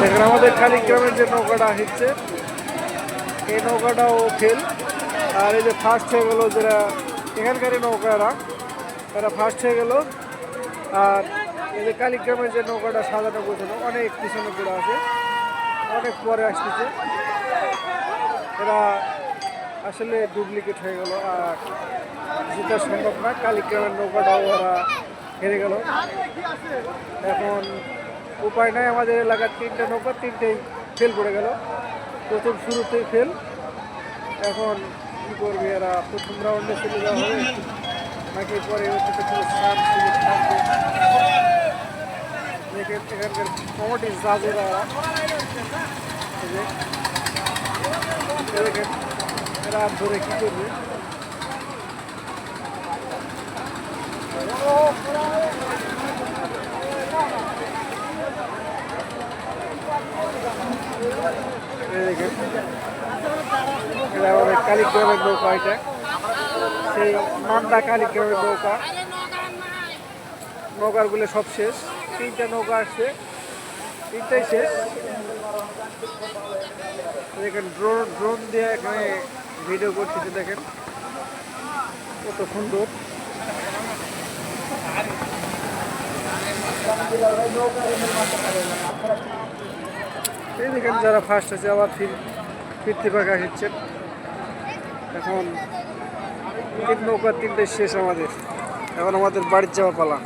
দেখেন আমাদের কালীগ্রামের যে নৌকাটা হিচ্ছে এই নৌকাটাও ফেল। আর এই যে ফার্স্ট হয়ে গেল যারা এখানকারই নৌকারা এরা ফার্স্ট হয়ে গেল। আর এই যে কালীগ্রামের যে নৌকাটা সাজানো গোছানো অনেক পিছনে পড়ে আছে, অনেক পরে আসতেছে। এরা আসলে ডুপ্লিকেট হয়ে গেল আর যেটা সম্ভব না। কালীগ্রামের নৌকাটাও ওরা হেরে গেল। এখন উপায় নাই, আমাদের এলাকার 3টে নৌকা 3টেই ফেল করে গেল, প্রথম শুরুতেই ফেল। এখন কী করবে এরা? প্রথম রাউন্ডে চলে যাওয়া হবে নাকি পরে কোনো চান্স সুযোগ থাকবে? এখানকার কমিটি জাজেরা দেখেন এরা ধরে কী করবে। দেখেন এরা আমাদের কালীগ্রামের নৌকা, এটা সেই নন্দা কালীগ্রামের নৌকা। নৌকারগুলো সব শেষ, 3টে নৌকা আসছে, 3টাই শেষ। দেখেন ড্রোন দিয়ে এখানে ভিডিও করতেছে, দেখেন কত সুন্দর। এই দেখেন যারা ফার্স্ট আছে আবার ফিরতে পাকা আসছেন। এখন 3 নৌকা 3টাই শেষ আমাদের, এখন আমাদের বাড়ির যাওয়া পালা।